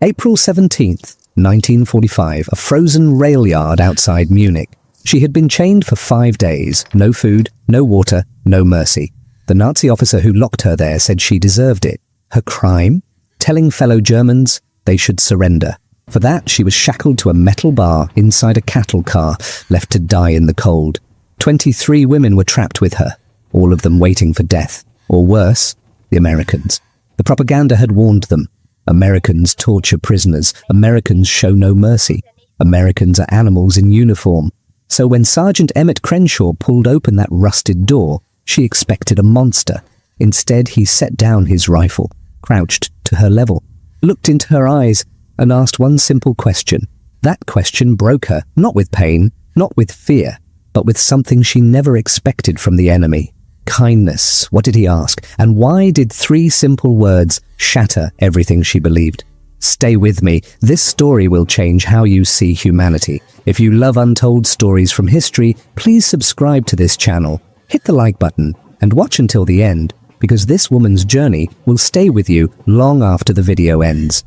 April 17th, 1945, a frozen rail yard outside Munich. She had been chained for 5 days. No food, no water, no mercy. The Nazi officer who locked her there said she deserved it. Her crime? Telling fellow Germans they should surrender. For that, she was shackled to a metal bar inside a cattle car, left to die in the cold. 23 women were trapped with her, all of them waiting for death. Or worse, the Americans. The propaganda had warned them. Americans torture prisoners. Americans show no mercy. Americans are animals in uniform. So when Sergeant Emmett Crenshaw pulled open that rusted door, she expected a monster. Instead, he set down his rifle, crouched to her level, looked into her eyes, and asked one simple question. That question broke her, not with pain, not with fear, but with something she never expected from the enemy. Kindness. What did he ask? And why did 3 simple words shatter everything she believed? Stay with me. This story will change how you see humanity. If you love untold stories from history, please subscribe to this channel, hit the like button, and watch until the end, because this woman's journey will stay with you long after the video ends.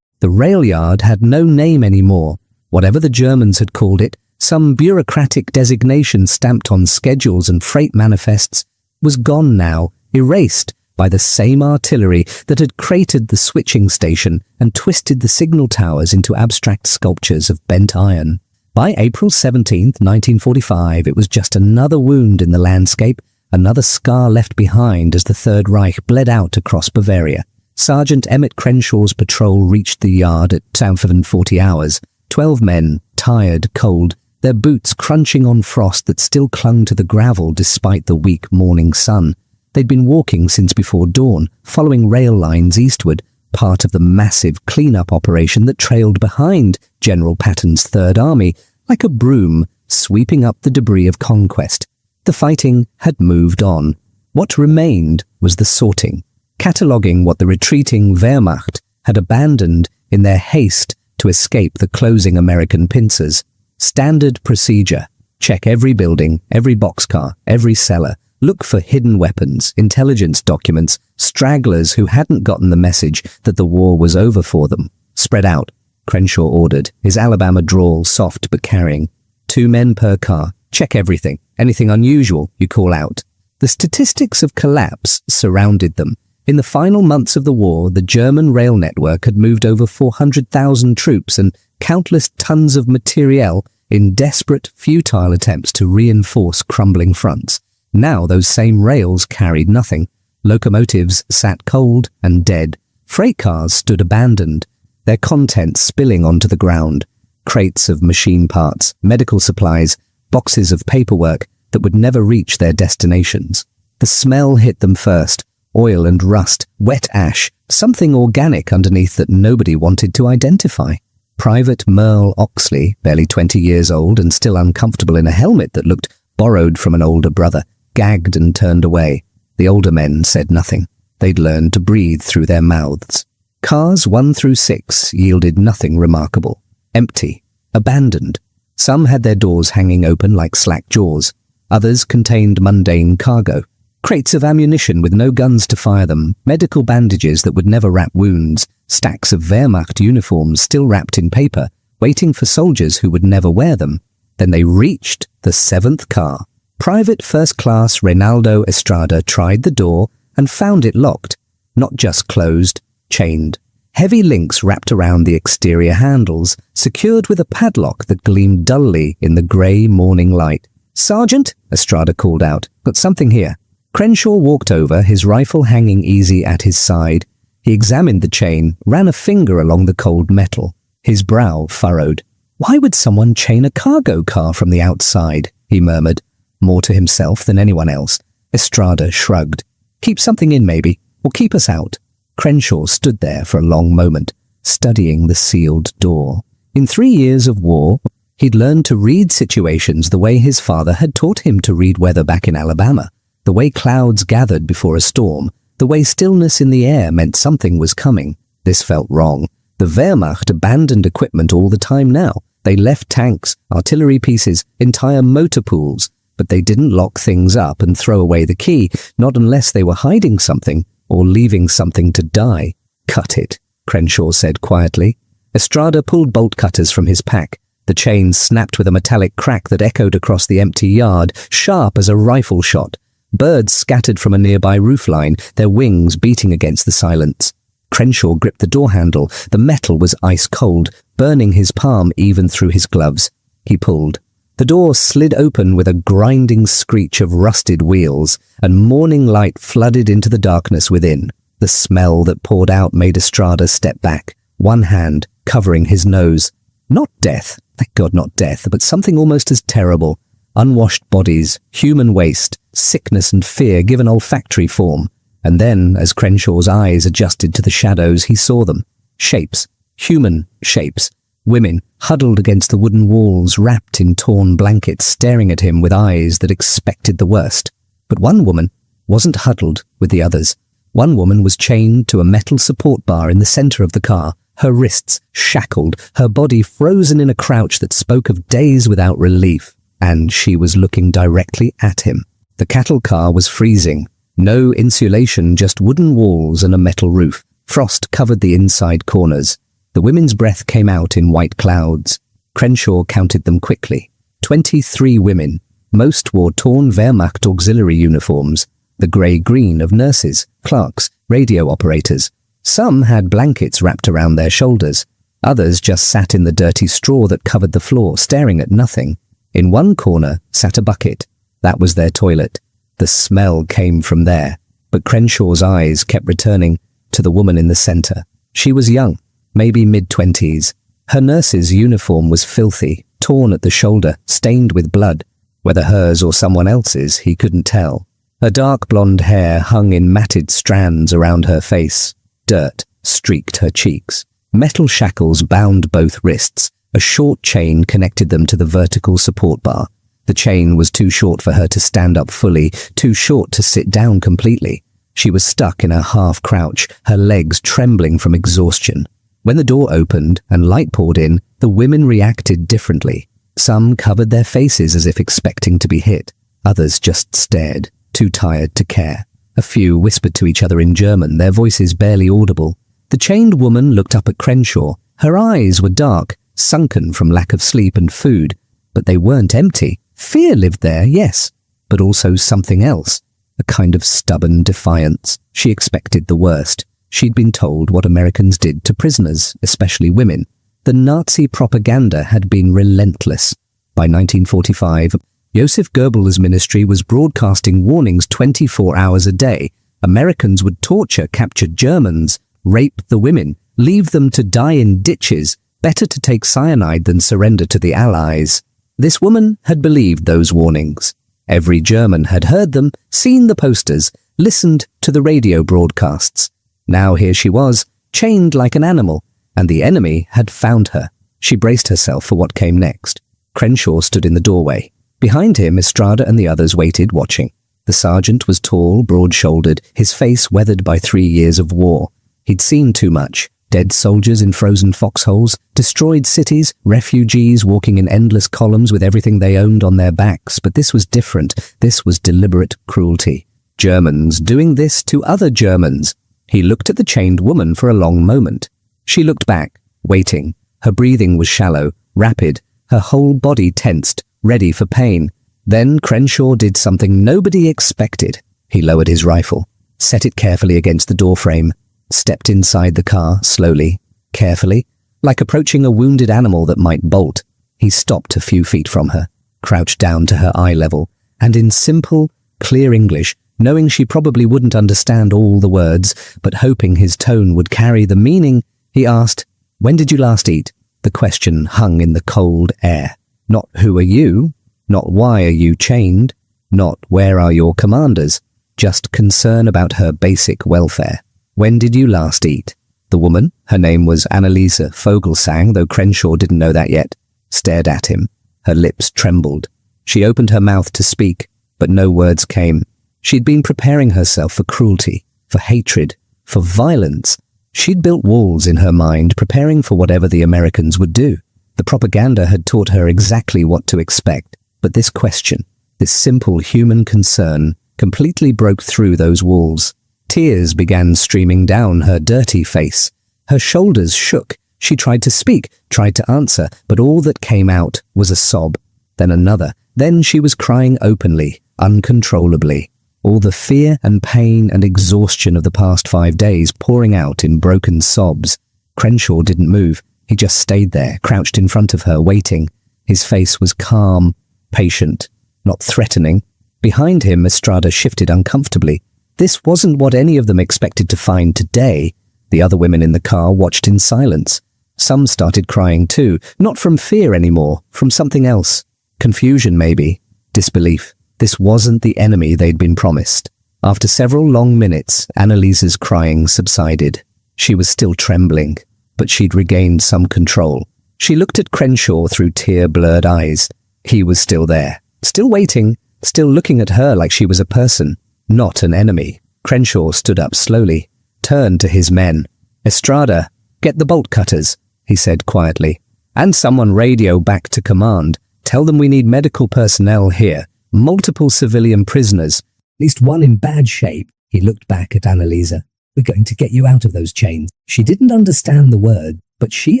The rail yard had no name anymore. Whatever the Germans had called it, some bureaucratic designation stamped on schedules and freight manifests, was gone now, erased by the same artillery that had cratered the switching station and twisted the signal towers into abstract sculptures of bent iron. By April 17th, 1945, it was just another wound in the landscape, another scar left behind as the Third Reich bled out across Bavaria. Sergeant Emmett Crenshaw's patrol reached the yard at 7:40 hours. 12 men, tired, cold, their boots crunching on frost that still clung to the gravel despite the weak morning sun. They'd been walking since before dawn, following rail lines eastward, part of the massive clean-up operation that trailed behind General Patton's Third Army like a broom sweeping up the debris of conquest. The fighting had moved on. What remained was the sorting, cataloguing what the retreating Wehrmacht had abandoned in their haste to escape the closing American pincers. Standard procedure. Check every building, every boxcar, every cellar. Look for hidden weapons, intelligence documents, stragglers who hadn't gotten the message that the war was over for them. Spread out, Crenshaw ordered, his Alabama drawl soft but carrying. 2 men per car. Check everything. Anything unusual, you call out. The statistics of collapse surrounded them. In the final months of the war, the German rail network had moved over 400,000 troops and countless tons of materiel in desperate, futile attempts to reinforce crumbling fronts. Now those same rails carried nothing. Locomotives sat cold and dead. Freight cars stood abandoned, their contents spilling onto the ground. Crates of machine parts, medical supplies, boxes of paperwork that would never reach their destinations. The smell hit them first. Oil and rust, wet ash, something organic underneath that nobody wanted to identify. Private Merle Oxley, barely 20 years old and still uncomfortable in a helmet that looked borrowed from an older brother, gagged and turned away. The older men said nothing. They'd learned to breathe through their mouths. Cars 1 through 6 yielded nothing remarkable. Empty. Abandoned. Some had their doors hanging open like slack jaws. Others contained mundane cargo. Crates of ammunition with no guns to fire them, medical bandages that would never wrap wounds, stacks of Wehrmacht uniforms still wrapped in paper, waiting for soldiers who would never wear them. Then they reached the 7th car. Private First Class Reynaldo Estrada tried the door and found it locked. Not just closed, chained. Heavy links wrapped around the exterior handles, secured with a padlock that gleamed dully in the grey morning light. "Sergeant," Estrada called out, "got something here." Crenshaw walked over, his rifle hanging easy at his side. He examined the chain, ran a finger along the cold metal. His brow furrowed. "Why would someone chain a cargo car from the outside?" he murmured, more to himself than anyone else. Estrada shrugged. "Keep something in, maybe, or keep us out." Crenshaw stood there for a long moment, studying the sealed door. In 3 years of war, he'd learned to read situations the way his father had taught him to read weather back in Alabama. The way clouds gathered before a storm, the way stillness in the air meant something was coming. This felt wrong. The Wehrmacht abandoned equipment all the time now. They left tanks, artillery pieces, entire motor pools, but they didn't lock things up and throw away the key, not unless they were hiding something or leaving something to die. Cut it. Crenshaw said quietly. Estrada pulled bolt cutters from his pack. The chain snapped with a metallic crack that echoed across the empty yard, sharp as a rifle shot. Birds scattered from a nearby roofline, their wings beating against the silence. Crenshaw gripped the door handle. The metal was ice cold, burning his palm even through his gloves. He pulled. The door slid open with a grinding screech of rusted wheels, and morning light flooded into the darkness within. The smell that poured out made Estrada step back, one hand covering his nose. Not death, thank God not death, but something almost as terrible. Unwashed bodies, human waste, sickness and fear given olfactory form. And then, as Crenshaw's eyes adjusted to the shadows, he saw them. Shapes, human shapes. Women, huddled against the wooden walls, wrapped in torn blankets, staring at him with eyes that expected the worst. But one woman wasn't huddled with the others. One woman was chained to a metal support bar in the center of the car, her wrists shackled, her body frozen in a crouch that spoke of days without relief. And she was looking directly at him. The cattle car was freezing. No insulation, just wooden walls and a metal roof. Frost covered the inside corners. The women's breath came out in white clouds. Crenshaw counted them quickly. 23 women. Most wore torn Wehrmacht auxiliary uniforms, the grey-green of nurses, clerks, radio operators. Some had blankets wrapped around their shoulders. Others just sat in the dirty straw that covered the floor, staring at nothing. In one corner sat a bucket. That was their toilet. The smell came from there, but Crenshaw's eyes kept returning to the woman in the center. She was young, maybe mid-20s. Her nurse's uniform was filthy, torn at the shoulder, stained with blood. Whether hers or someone else's, he couldn't tell. Her dark blonde hair hung in matted strands around her face. Dirt streaked her cheeks. Metal shackles bound both wrists. A short chain connected them to the vertical support bar. The chain was too short for her to stand up fully, too short to sit down completely. She was stuck in a half-crouch, her legs trembling from exhaustion. When the door opened and light poured in, the women reacted differently. Some covered their faces as if expecting to be hit. Others just stared, too tired to care. A few whispered to each other in German, their voices barely audible. The chained woman looked up at Crenshaw. Her eyes were dark, sunken from lack of sleep and food. But they weren't empty. Fear lived there, yes, but also something else. A kind of stubborn defiance. She expected the worst. She'd been told what Americans did to prisoners, especially women. The Nazi propaganda had been relentless. By 1945, Joseph Goebbels' ministry was broadcasting warnings 24 hours a day. Americans would torture captured Germans, rape the women, leave them to die in ditches. Better to take cyanide than surrender to the Allies. This woman had believed those warnings. Every German had heard them, seen the posters, listened to the radio broadcasts. Now here she was, chained like an animal, and the enemy had found her. She braced herself for what came next. Crenshaw stood in the doorway. Behind him, Estrada and the others waited, watching. The sergeant was tall, broad-shouldered, his face weathered by 3 years of war. He'd seen too much. Dead soldiers in frozen foxholes, destroyed cities, refugees walking in endless columns with everything they owned on their backs. But this was different. This was deliberate cruelty. Germans doing this to other Germans. He looked at the chained woman for a long moment. She looked back, waiting. Her breathing was shallow, rapid, her whole body tensed, ready for pain. Then Crenshaw did something nobody expected. He lowered his rifle, set it carefully against the doorframe, stepped inside the car, slowly, carefully, like approaching a wounded animal that might bolt. He stopped a few feet from her, crouched down to her eye level, and in simple, clear English, knowing she probably wouldn't understand all the words, but hoping his tone would carry the meaning, he asked, "When did you last eat?" The question hung in the cold air. Not who are you, not why are you chained, not where are your commanders, just concern about her basic welfare. When did you last eat? The woman, her name was Anneliese Vogelsang, though Crenshaw didn't know that yet, stared at him. Her lips trembled. She opened her mouth to speak, but no words came. She'd been preparing herself for cruelty, for hatred, for violence. She'd built walls in her mind, preparing for whatever the Americans would do. The propaganda had taught her exactly what to expect, but this question, this simple human concern, completely broke through those walls. Tears began streaming down her dirty face. Her shoulders shook. She tried to speak, tried to answer, but all that came out was a sob, then another. Then she was crying openly, uncontrollably. All the fear and pain and exhaustion of the past 5 days pouring out in broken sobs. Crenshaw didn't move. He just stayed there, crouched in front of her, waiting. His face was calm, patient, not threatening. Behind him, Estrada shifted uncomfortably. This wasn't what any of them expected to find today. The other women in the car watched in silence. Some started crying too, not from fear anymore, from something else. Confusion, maybe. Disbelief. This wasn't the enemy they'd been promised. After several long minutes, Annalisa's crying subsided. She was still trembling, but she'd regained some control. She looked at Crenshaw through tear-blurred eyes. He was still there, still waiting, still looking at her like she was a person, not an enemy. Crenshaw stood up slowly, turned to his men. "Estrada, get the bolt cutters," he said quietly. "And someone radio back to command. Tell them we need medical personnel here. Multiple civilian prisoners. At least one in bad shape." He looked back at Annalisa. "We're going to get you out of those chains." She didn't understand the word, but she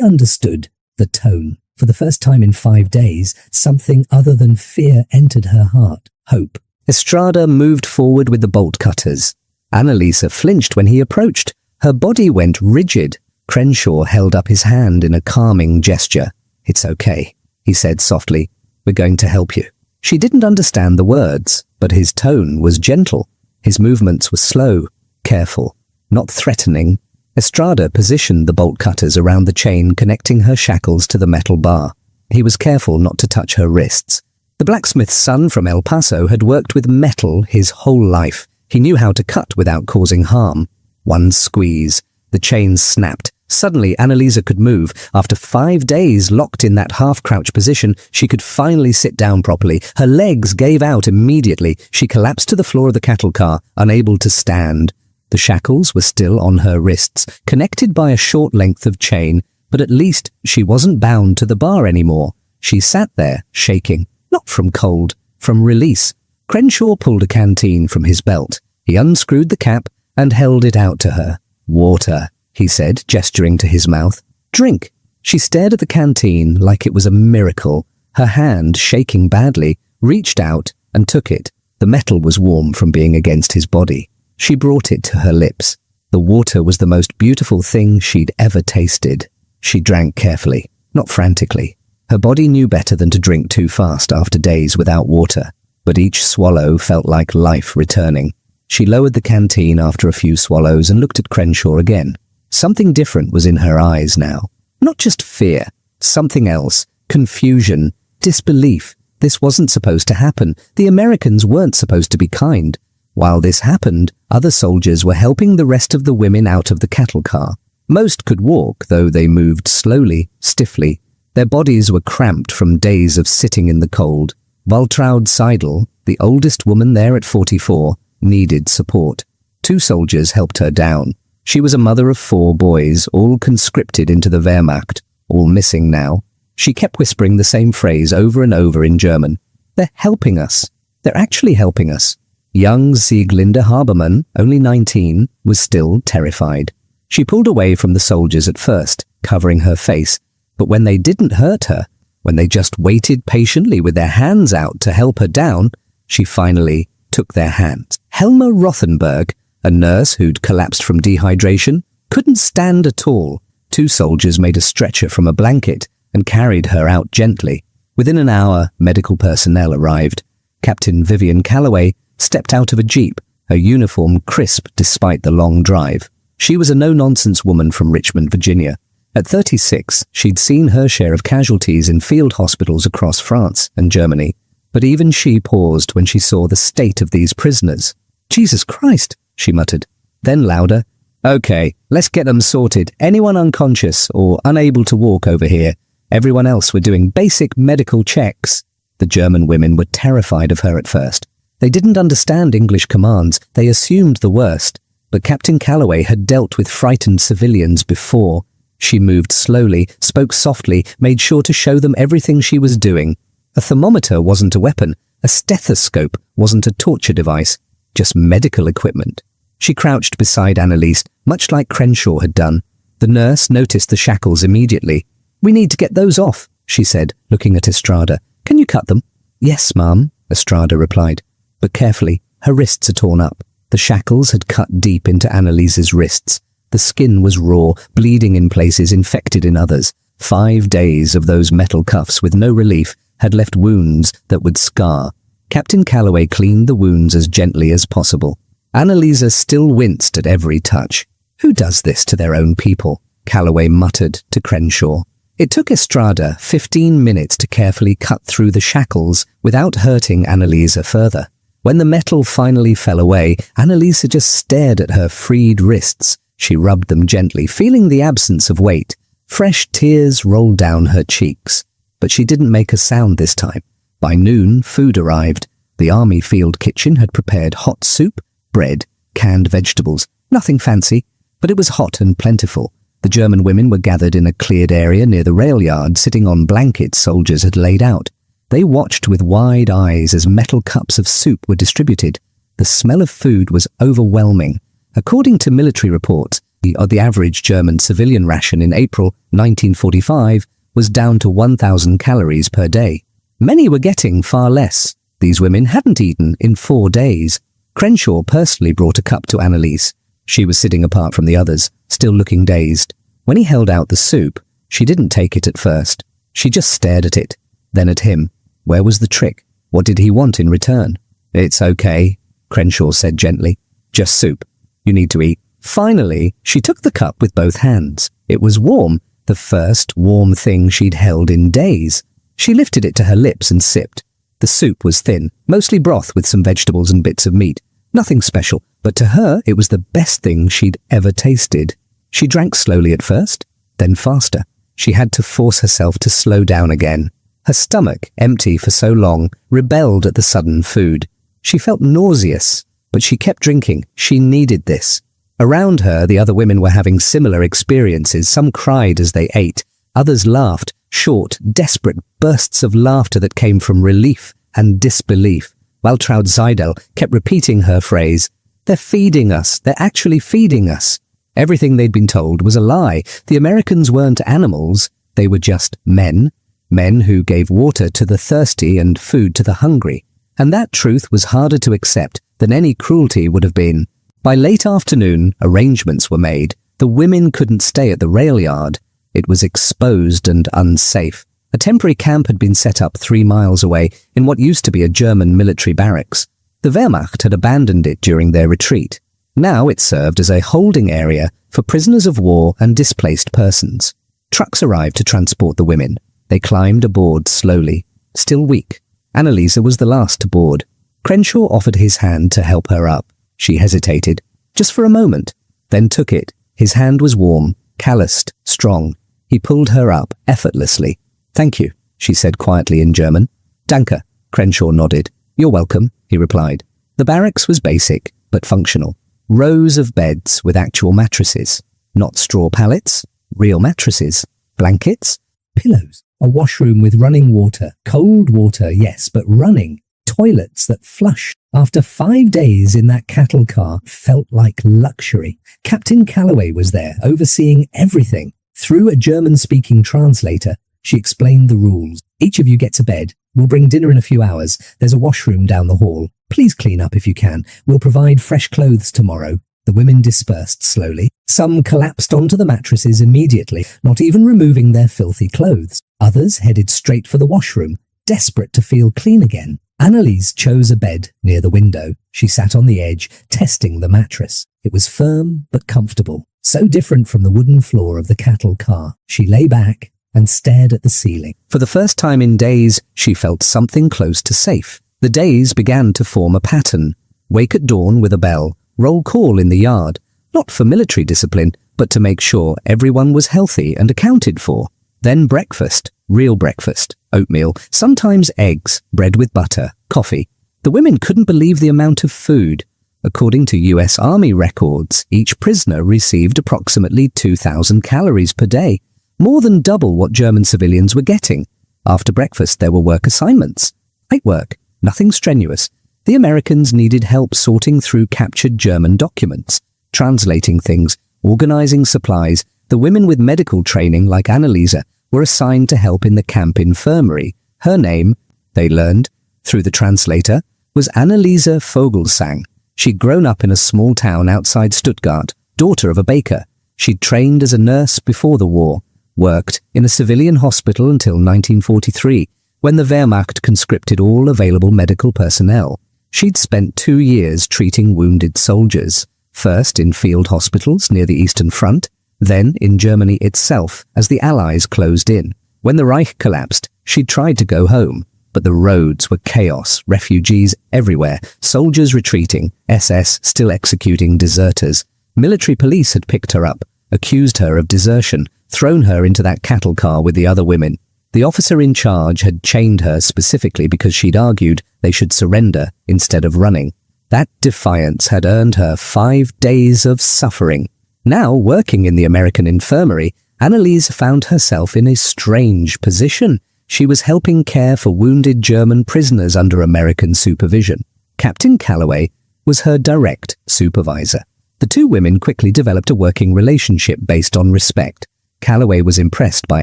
understood the tone. For the first time in 5 days, something other than fear entered her heart. Hope. Estrada moved forward with the bolt cutters. Annalisa flinched when he approached. Her body went rigid. Crenshaw held up his hand in a calming gesture. "It's okay," he said softly. "We're going to help you." She didn't understand the words, but his tone was gentle. His movements were slow, careful, not threatening. Estrada positioned the bolt cutters around the chain connecting her shackles to the metal bar. He was careful not to touch her wrists. The blacksmith's son from El Paso had worked with metal his whole life. He knew how to cut without causing harm. One squeeze. The chains snapped. Suddenly, Annalisa could move. After 5 days locked in that half-crouch position, she could finally sit down properly. Her legs gave out immediately. She collapsed to the floor of the cattle car, unable to stand. The shackles were still on her wrists, connected by a short length of chain, but at least she wasn't bound to the bar anymore. She sat there, shaking, not from cold, from release. Crenshaw pulled a canteen from his belt. He unscrewed the cap and held it out to her. "Water," he said, gesturing to his mouth. "Drink." She stared at the canteen like it was a miracle. Her hand, shaking badly, reached out and took it. The metal was warm from being against his body. She brought it to her lips. The water was the most beautiful thing she'd ever tasted. She drank carefully, not frantically. Her body knew better than to drink too fast after days without water, but each swallow felt like life returning. She lowered the canteen after a few swallows and looked at Crenshaw again. Something different was in her eyes now. Not just fear, something else. Confusion, disbelief. This wasn't supposed to happen. The Americans weren't supposed to be kind. While this happened, other soldiers were helping the rest of the women out of the cattle car. Most could walk, though they moved slowly, stiffly. Their bodies were cramped from days of sitting in the cold. Waltraud Seidel, the oldest woman there at 44, needed support. 2 soldiers helped her down. She was a mother of 4 boys, all conscripted into the Wehrmacht, all missing now. She kept whispering the same phrase over and over in German. "They're helping us. They're actually helping us." Young Sieglinde Habermann, only 19, was still terrified. She pulled away from the soldiers at first, covering her face, but when they didn't hurt her, when they just waited patiently with their hands out to help her down, she finally took their hands. Helma Rothenberg, a nurse who'd collapsed from dehydration, couldn't stand at all. 2 soldiers made a stretcher from a blanket and carried her out gently. Within an hour, medical personnel arrived. Captain Vivian Calloway stepped out of a jeep, her uniform crisp despite the long drive. She was a no-nonsense woman from Richmond, Virginia. At 36, she'd seen her share of casualties in field hospitals across France and Germany, but even she paused when she saw the state of these prisoners. "Jesus Christ," she muttered. Then louder, "Okay, let's get them sorted. Anyone unconscious or unable to walk over here. Everyone else we're doing basic medical checks." The German women were terrified of her at first. They didn't understand English commands. They assumed the worst. But Captain Calloway had dealt with frightened civilians before. She moved slowly, spoke softly, made sure to show them everything she was doing. A thermometer wasn't a weapon. A stethoscope wasn't a torture device. Just medical equipment. She crouched beside Annalise, much like Crenshaw had done. The nurse noticed the shackles immediately. "We need to get those off," she said, looking at Estrada. "Can you cut them?" "Yes, ma'am," Estrada replied. But carefully, her wrists are torn up. The shackles had cut deep into Annalise's wrists. The skin was raw, bleeding in places, infected in others. 5 days of those metal cuffs with no relief had left wounds that would scar. Captain Calloway cleaned the wounds as gently as possible. Annalisa still winced at every touch. "Who does this to their own people?" Calloway muttered to Crenshaw. It took Estrada 15 minutes to carefully cut through the shackles without hurting Annalisa further. When the metal finally fell away, Annalisa just stared at her freed wrists. She rubbed them gently, feeling the absence of weight. Fresh tears rolled down her cheeks. But she didn't make a sound this time. By noon, food arrived. The army field kitchen had prepared hot soup, bread, canned vegetables. Nothing fancy, but it was hot and plentiful. The German women were gathered in a cleared area near the rail yard, sitting on blankets soldiers had laid out. They watched with wide eyes as metal cups of soup were distributed. The smell of food was overwhelming. According to military reports, the average German civilian ration in April 1945 was down to 1,000 calories per day. Many were getting far less. These women hadn't eaten in 4 days. Crenshaw personally brought a cup to Annalise. She was sitting apart from the others, still looking dazed. When he held out the soup, she didn't take it at first. She just stared at it, then at him. Where was the trick? What did he want in return? "It's okay," Crenshaw said gently. "Just soup. You need to eat." Finally, she took the cup with both hands. It was warm, the first warm thing she'd held in days. She lifted it to her lips and sipped. The soup was thin, mostly broth with some vegetables and bits of meat. Nothing special, but to her it was the best thing she'd ever tasted. She drank slowly at first, then faster. She had to force herself to slow down again. Her stomach, empty for so long, rebelled at the sudden food. She felt nauseous, but she kept drinking. She needed this. Around her, the other women were having similar experiences. Some cried as they ate. Others laughed, short, desperate bursts of laughter that came from relief and disbelief. Waltraud Seidel kept repeating her phrase, "They're feeding us. They're actually feeding us." Everything they'd been told was a lie. The Americans weren't animals. They were just men. Men who gave water to the thirsty and food to the hungry. And that truth was harder to accept than any cruelty would have been. By late afternoon, arrangements were made. The women couldn't stay at the rail yard. It was exposed and unsafe. A temporary camp had been set up 3 miles away in what used to be a German military barracks. The Wehrmacht had abandoned it during their retreat. Now it served as a holding area for prisoners of war and displaced persons. Trucks arrived to transport the women. They climbed aboard slowly, still weak. Annalisa was the last to board. Crenshaw offered his hand to help her up. She hesitated, just for a moment, then took it. His hand was warm, calloused, strong. He pulled her up effortlessly. "Thank you," she said quietly in German. "Danke," Crenshaw nodded. "You're welcome," he replied. The barracks was basic, but functional. Rows of beds with actual mattresses. Not straw pallets, real mattresses. Blankets, pillows. A washroom with running water. Cold water, yes, but running. Toilets that flushed. After 5 days in that cattle car felt like luxury. Captain Calloway was there, overseeing everything. Through a German-speaking translator, she explained the rules. "Each of you gets a bed. We'll bring dinner in a few hours. There's a washroom down the hall. Please clean up if you can. We'll provide fresh clothes tomorrow." The women dispersed slowly. Some collapsed onto the mattresses immediately, not even removing their filthy clothes. Others headed straight for the washroom, desperate to feel clean again. Annalise chose a bed near the window. She sat on the edge, testing the mattress. It was firm but comfortable, so different from the wooden floor of the cattle car. She lay back and stared at the ceiling. For the first time in days, she felt something close to safe. The days began to form a pattern. Wake at dawn with a bell. Roll call in the yard. Not for military discipline, but to make sure everyone was healthy and accounted for. Then breakfast. Real breakfast. Oatmeal, sometimes eggs, bread with butter, coffee. The women couldn't believe the amount of food. According to US Army records, each prisoner received approximately 2,000 calories per day, more than double what German civilians were getting. After breakfast, there were work assignments. Light work, nothing strenuous. The Americans needed help sorting through captured German documents, translating things, organizing supplies, The women with medical training like Annalisa were assigned to help in the camp infirmary. Her name, they learned, through the translator, was Annalisa Vogelsang. She'd grown up in a small town outside Stuttgart, daughter of a baker. She'd trained as a nurse before the war, worked in a civilian hospital until 1943, when the Wehrmacht conscripted all available medical personnel. She'd spent 2 years treating wounded soldiers, first in field hospitals near the Eastern Front, then in Germany itself as the Allies closed in. When the Reich collapsed, she'd tried to go home, but the roads were chaos, refugees everywhere, soldiers retreating, SS still executing deserters. Military police had picked her up, accused her of desertion, thrown her into that cattle car with the other women. The officer in charge had chained her specifically because she'd argued they should surrender instead of running. That defiance had earned her 5 days of suffering. Now, working in the American infirmary, Annalise found herself in a strange position. She was helping care for wounded German prisoners under American supervision. Captain Calloway was her direct supervisor. The two women quickly developed a working relationship based on respect. Calloway was impressed by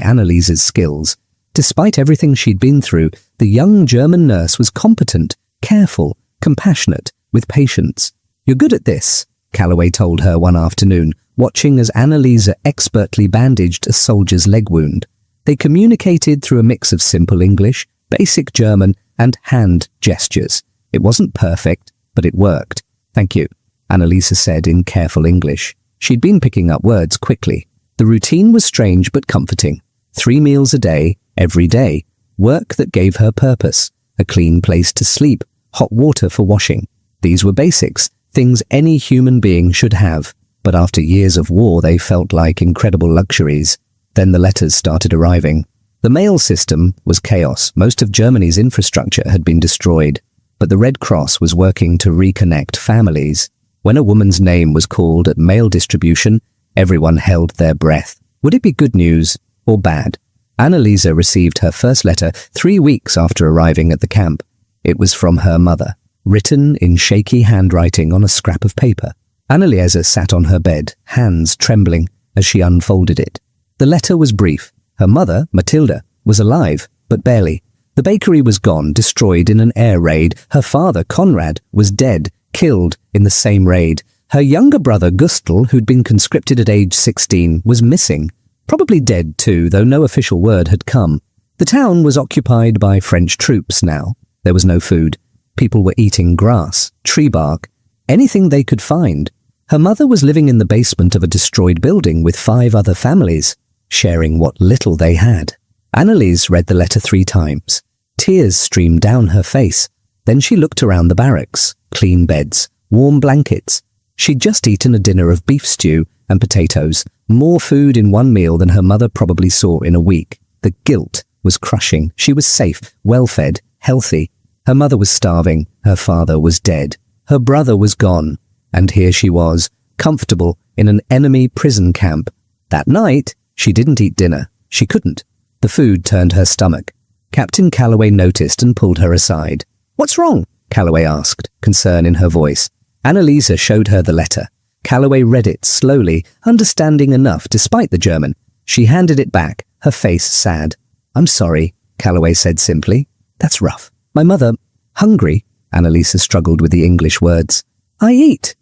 Annalise's skills. Despite everything she'd been through, the young German nurse was competent, careful, compassionate, with patience. "You're good at this," Calloway told her one afternoon, watching as Annalisa expertly bandaged a soldier's leg wound. They communicated through a mix of simple English, basic German, and hand gestures. It wasn't perfect, but it worked. "Thank you," Annalisa said in careful English. She'd been picking up words quickly. The routine was strange but comforting. 3 meals a day, every day. Work that gave her purpose. A clean place to sleep. Hot water for washing. These were basics, things any human being should have. But after years of war, they felt like incredible luxuries. Then the letters started arriving. The mail system was chaos. Most of Germany's infrastructure had been destroyed. But the Red Cross was working to reconnect families. When a woman's name was called at mail distribution, everyone held their breath. Would it be good news or bad? Annalisa received her first letter 3 weeks after arriving at the camp. It was from her mother, written in shaky handwriting on a scrap of paper. Annalisa sat on her bed, hands trembling, as she unfolded it. The letter was brief. Her mother, Matilda, was alive, but barely. The bakery was gone, destroyed in an air raid. Her father, Conrad, was dead, killed in the same raid. Her younger brother, Gustl, who'd been conscripted at age 16, was missing. Probably dead too, though no official word had come. The town was occupied by French troops now. There was no food. People were eating grass, tree bark, anything they could find. Her mother was living in the basement of a destroyed building with 5 other families, sharing what little they had. Annalise read the letter 3 times. Tears streamed down her face. Then she looked around the barracks. Clean beds, warm blankets. She'd just eaten a dinner of beef stew and potatoes, more food in one meal than her mother probably saw in a week. The guilt was crushing. She was safe, well-fed, healthy. Her mother was starving. Her father was dead. Her brother was gone. And here she was, comfortable in an enemy prison camp. That night, she didn't eat dinner. She couldn't. The food turned her stomach. Captain Calloway noticed and pulled her aside. "What's wrong?" Calloway asked, concern in her voice. Annalisa showed her the letter. Calloway read it slowly, understanding enough despite the German. She handed it back, her face sad. "I'm sorry," Calloway said simply. "That's rough. My mother, hungry," Annalisa struggled with the English words. "I eat.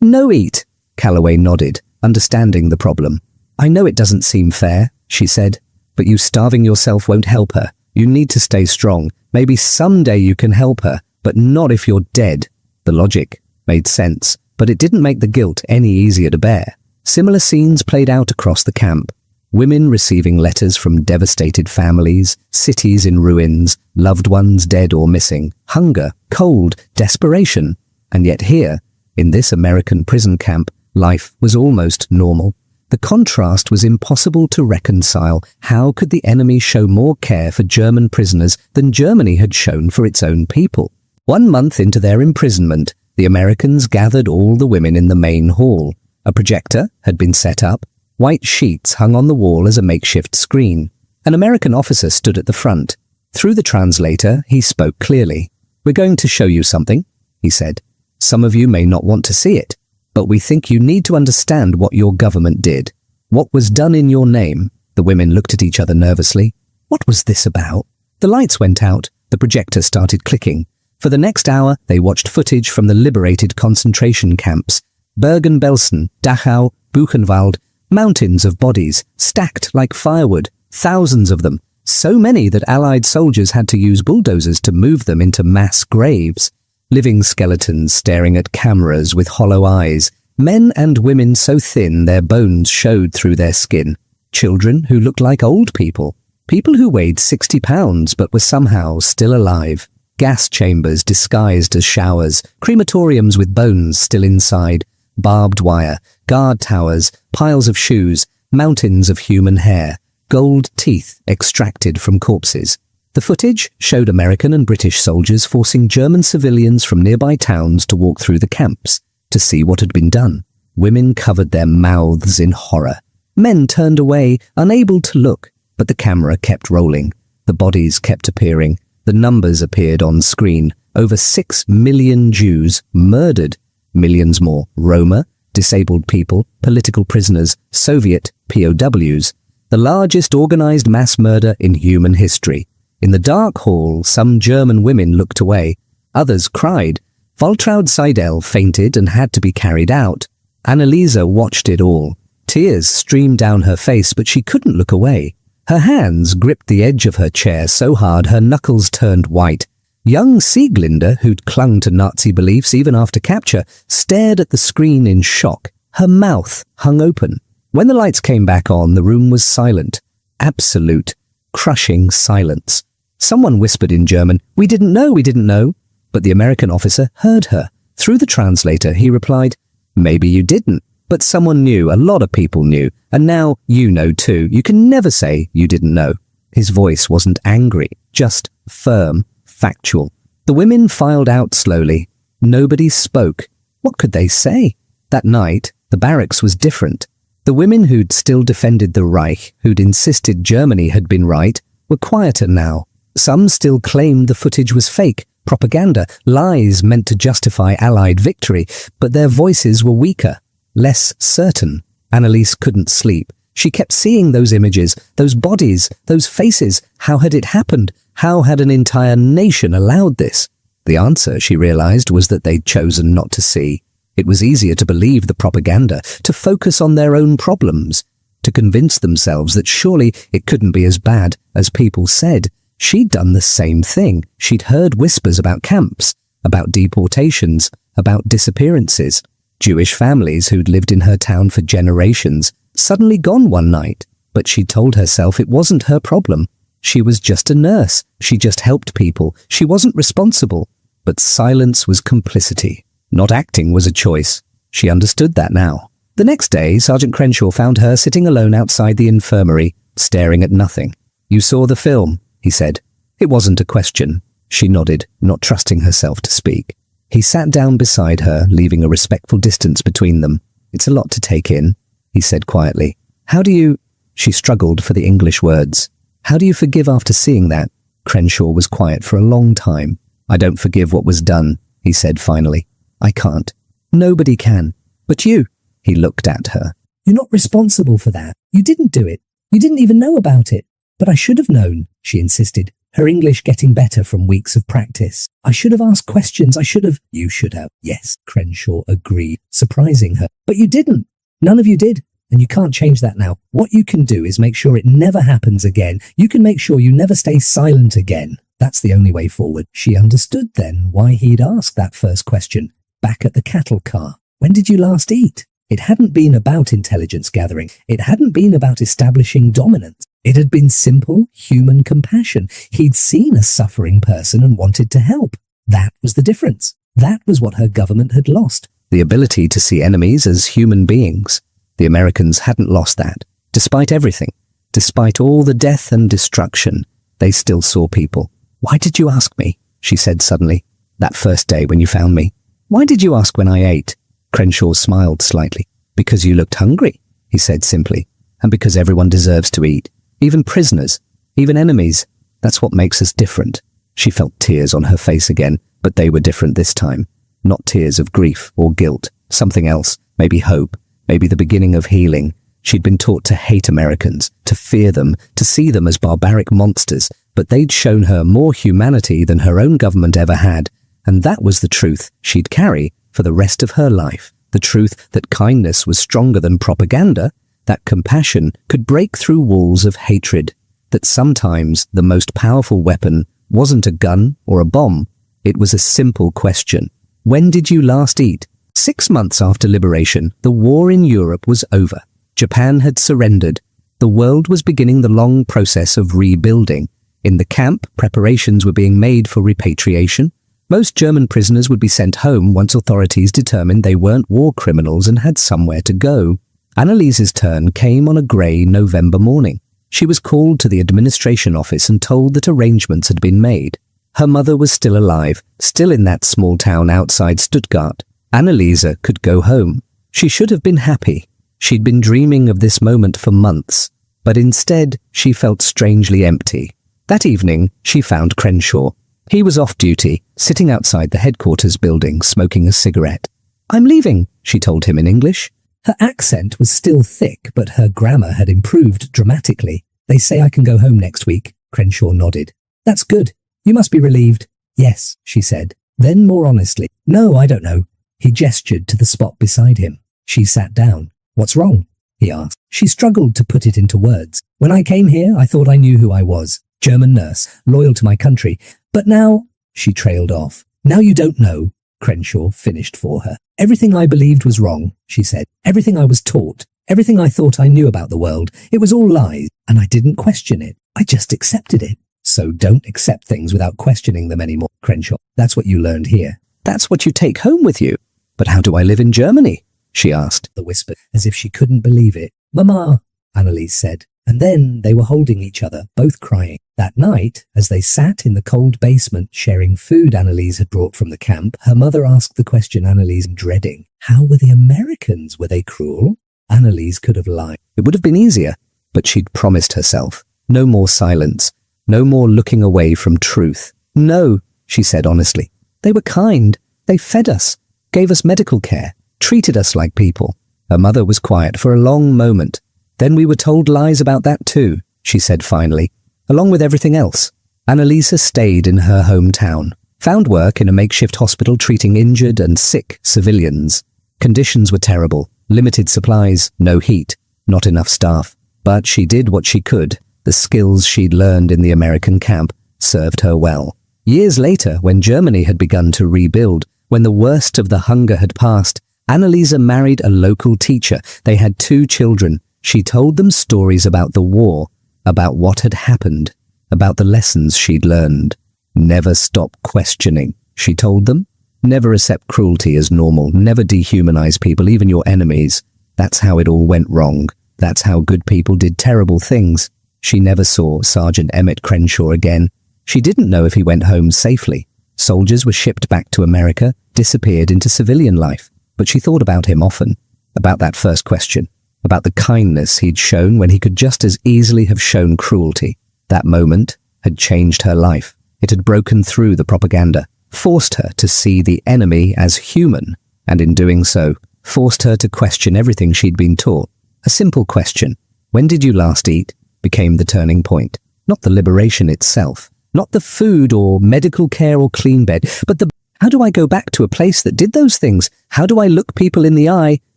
No eat." Calloway nodded, understanding the problem. "I know it doesn't seem fair," she said, "but you starving yourself won't help her. You need to stay strong. Maybe someday you can help her, but not if you're dead." The logic made sense, but it didn't make the guilt any easier to bear. Similar scenes played out across the camp. Women receiving letters from devastated families, cities in ruins, loved ones dead or missing, hunger, cold, desperation. And yet here, in this American prison camp, life was almost normal. The contrast was impossible to reconcile. How could the enemy show more care for German prisoners than Germany had shown for its own people? 1 month into their imprisonment, the Americans gathered all the women in the main hall. A projector had been set up. White sheets hung on the wall as a makeshift screen. An American officer stood at the front. Through the translator, he spoke clearly. "We're going to show you something," he said. "Some of you may not want to see it, but we think you need to understand what your government did. What was done in your name? The women looked at each other nervously. What was this about? The lights went out. The projector started clicking. For the next hour, they watched footage from the liberated concentration camps. Bergen-Belsen, Dachau, Buchenwald, mountains of bodies, stacked like firewood, thousands of them, so many that Allied soldiers had to use bulldozers to move them into mass graves. Living skeletons staring at cameras with hollow eyes, men and women so thin their bones showed through their skin, children who looked like old people, people who weighed 60 pounds but were somehow still alive, gas chambers disguised as showers, crematoriums with bones still inside, barbed wire, guard towers, piles of shoes, mountains of human hair, gold teeth extracted from corpses. The footage showed American and British soldiers forcing German civilians from nearby towns to walk through the camps to see what had been done. Women covered their mouths in horror. Men turned away, unable to look, but the camera kept rolling. The bodies kept appearing. The numbers appeared on screen. Over 6 million Jews murdered. Millions more Roma, disabled people, political prisoners, Soviet POWs. The largest organized mass murder in human history. In the dark hall, some German women looked away. Others cried. Waltraud Seidel fainted and had to be carried out. Annalisa watched it all. Tears streamed down her face, but she couldn't look away. Her hands gripped the edge of her chair so hard her knuckles turned white. Young Sieglinde, who'd clung to Nazi beliefs even after capture, stared at the screen in shock. Her mouth hung open. When the lights came back on, the room was silent. Absolute, crushing silence. Someone whispered in German, we didn't know. But the American officer heard her. Through the translator, he replied, maybe you didn't, but someone knew, a lot of people knew, and now you know too. You can never say you didn't know. His voice wasn't angry, just firm, factual. The women filed out slowly. Nobody spoke. What could they say? That night, the barracks was different. The women who'd still defended the Reich, who'd insisted Germany had been right, were quieter now. Some still claimed the footage was fake, propaganda, lies meant to justify Allied victory, but their voices were weaker, less certain. Annalise couldn't sleep. She kept seeing those images, those bodies, those faces. How had it happened? How had an entire nation allowed this? The answer, she realized, was that they'd chosen not to see. It was easier to believe the propaganda, to focus on their own problems, to convince themselves that surely it couldn't be as bad as people said. She'd done the same thing. She'd heard whispers about camps, about deportations, about disappearances. Jewish families who'd lived in her town for generations, suddenly gone one night. But she told herself it wasn't her problem. She was just a nurse. She just helped people. She wasn't responsible. But silence was complicity. Not acting was a choice. She understood that now. The next day, Sergeant Crenshaw found her sitting alone outside the infirmary, staring at nothing. You saw the film, he said. It wasn't a question. She nodded, not trusting herself to speak. He sat down beside her, leaving a respectful distance between them. It's a lot to take in, he said quietly. How do you... She struggled for the English words. How do you forgive after seeing that? Crenshaw was quiet for a long time. I don't forgive what was done, he said finally. I can't. Nobody can. But you. He looked at her. You're not responsible for that. You didn't do it. You didn't even know about it. But I should have known, she insisted, her English getting better from weeks of practice. I should have asked questions. I should have... You should have. Yes, Crenshaw agreed, surprising her. But you didn't. None of you did. And you can't change that now. What you can do is make sure it never happens again. You can make sure you never stay silent again. That's the only way forward. She understood then why he'd asked that first question. Back at the cattle car. When did you last eat? It hadn't been about intelligence gathering. It hadn't been about establishing dominance. It had been simple human compassion. He'd seen a suffering person and wanted to help. That was the difference. That was what her government had lost. The ability to see enemies as human beings. The Americans hadn't lost that. Despite everything, despite all the death and destruction, they still saw people. Why did you ask me? She said suddenly. That first day when you found me. Why did you ask when I ate? Crenshaw smiled slightly. Because you looked hungry, he said simply. And because everyone deserves to eat. Even prisoners. Even enemies. That's what makes us different. She felt tears on her face again, but they were different this time. Not tears of grief or guilt. Something else. Maybe hope. Maybe the beginning of healing. She'd been taught to hate Americans, to fear them, to see them as barbaric monsters, but they'd shown her more humanity than her own government ever had, and that was the truth she'd carry for the rest of her life. The truth that kindness was stronger than propaganda, that compassion could break through walls of hatred, that sometimes the most powerful weapon wasn't a gun or a bomb, it was a simple question. When did you last eat? 6 months after liberation, the war in Europe was over. Japan had surrendered. The world was beginning the long process of rebuilding. In the camp, preparations were being made for repatriation. Most German prisoners would be sent home once authorities determined they weren't war criminals and had somewhere to go. Annaliese's turn came on a grey November morning. She was called to the administration office and told that arrangements had been made. Her mother was still alive, still in that small town outside Stuttgart. Anneliese could go home. She should have been happy. She'd been dreaming of this moment for months, but instead she felt strangely empty. That evening, she found Crenshaw. He was off duty, sitting outside the headquarters building, smoking a cigarette. "I'm leaving," she told him in English. Her accent was still thick, but her grammar had improved dramatically. "They say I can go home next week," Crenshaw nodded. "That's good. You must be relieved." "Yes," she said. Then more honestly, "No, I don't know." He gestured to the spot beside him. She sat down. "What's wrong?" he asked. She struggled to put it into words. "When I came here, I thought I knew who I was. German nurse, loyal to my country. But now," she trailed off. "Now you don't know," Crenshaw finished for her. "Everything I believed was wrong," she said. "Everything I was taught, everything I thought I knew about the world, it was all lies, and I didn't question it. I just accepted it." "So don't accept things without questioning them anymore, Crenshaw. That's what you learned here. That's what you take home with you." "But how do I live in Germany?" she asked, the whisper, as if she couldn't believe it. "Mama," Anneliese said. And then they were holding each other, both crying. That night, as they sat in the cold basement sharing food Anneliese had brought from the camp, her mother asked the question Anneliese dreading. How were the Americans? Were they cruel? Anneliese could have lied. It would have been easier, but she'd promised herself. No more silence. No more looking away from truth. "No," she said honestly. "They were kind. They fed us, gave us medical care, treated us like people." Her mother was quiet for a long moment. "Then we were told lies about that too," she said finally, along with everything else. Anneliese stayed in her hometown, found work in a makeshift hospital treating injured and sick civilians. Conditions were terrible, limited supplies, no heat, not enough staff. But she did what she could. The skills she'd learned in the American camp served her well. Years later, when Germany had begun to rebuild, when the worst of the hunger had passed, Anneliese married a local teacher. They had 2 children. She told them stories about the war, about what had happened, about the lessons she'd learned. Never stop questioning, she told them. Never accept cruelty as normal. Never dehumanize people, even your enemies. That's how it all went wrong. That's how good people did terrible things. She never saw Sergeant Emmett Crenshaw again. She didn't know if he went home safely. Soldiers were shipped back to America, disappeared into civilian life. But she thought about him often, about that first question, about the kindness he'd shown when he could just as easily have shown cruelty. That moment had changed her life. It had broken through the propaganda, forced her to see the enemy as human, and in doing so, forced her to question everything she'd been taught. A simple question, "When did you last eat?" became the turning point. Not the liberation itself, not the food or medical care or clean bed, but the how do I go back to a place that did those things? How do I look people in the eye,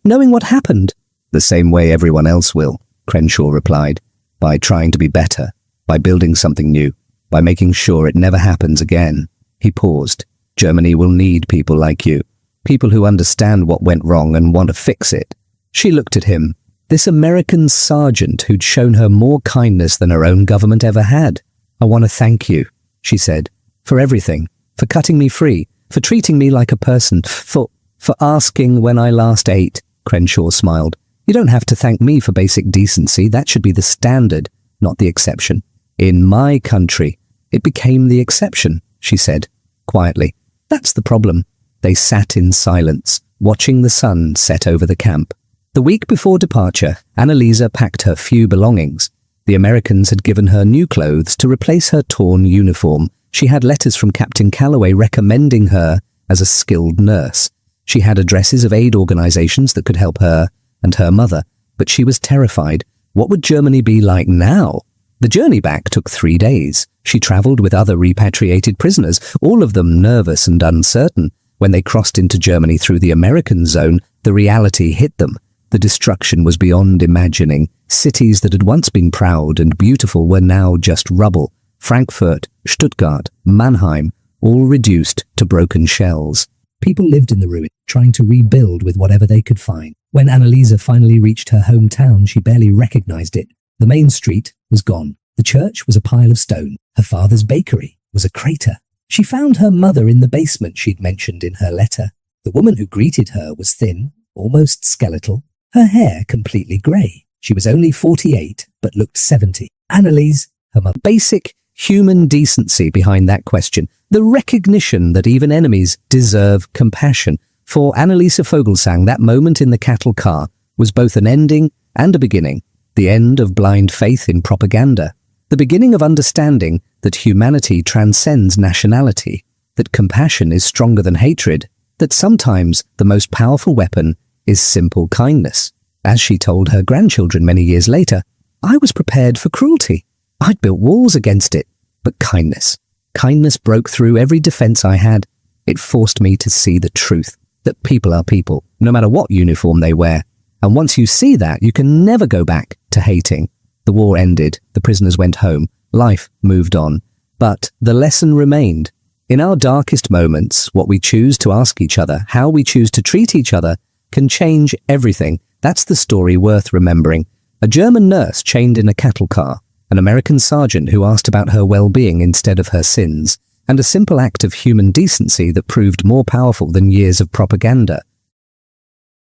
knowing what happened? "The same way everyone else will," Crenshaw replied, "by trying to be better, by building something new, by making sure it never happens again." He paused. "Germany will need people like you, people who understand what went wrong and want to fix it." She looked at him, this American sergeant who'd shown her more kindness than her own government ever had. "I want to thank you," she said, "for everything, for cutting me free, for treating me like a person, for asking when I last ate." Crenshaw smiled. "You don't have to thank me for basic decency. That should be the standard, not the exception. In my country, it became the exception," she said, quietly. "That's the problem." They sat in silence, watching the sun set over the camp. The week before departure, Anneliese packed her few belongings. The Americans had given her new clothes to replace her torn uniform. She had letters from Captain Calloway recommending her as a skilled nurse. She had addresses of aid organizations that could help her and her mother, but she was terrified. What would Germany be like now? The journey back took 3 days. She travelled with other repatriated prisoners, all of them nervous and uncertain. When they crossed into Germany through the American zone, the reality hit them. The destruction was beyond imagining. Cities that had once been proud and beautiful were now just rubble. Frankfurt, Stuttgart, Mannheim, all reduced to broken shells. People lived in the ruin, trying to rebuild with whatever they could find. When Annalisa finally reached her hometown, she barely recognized it. The main street was gone. The church was a pile of stone. Her father's bakery was a crater. She found her mother in the basement she'd mentioned in her letter. The woman who greeted her was thin, almost skeletal, her hair completely grey. She was only 48, but looked 70. Annalise, her mother. Basic human decency behind that question. The recognition that even enemies deserve compassion. For Annalisa Vogelsang, that moment in the cattle car was both an ending and a beginning. The end of blind faith in propaganda. The beginning of understanding that humanity transcends nationality, that compassion is stronger than hatred, that sometimes the most powerful weapon is simple kindness. As she told her grandchildren many years later, I was prepared for cruelty. I'd built walls against it, but kindness. Kindness broke through every defense I had. It forced me to see the truth, that people are people, no matter what uniform they wear. And once you see that, you can never go back to hating. The war ended, the prisoners went home, life moved on. But the lesson remained. In our darkest moments, what we choose to ask each other, how we choose to treat each other, can change everything. That's the story worth remembering. A German nurse chained in a cattle car, an American sergeant who asked about her well-being instead of her sins, and a simple act of human decency that proved more powerful than years of propaganda.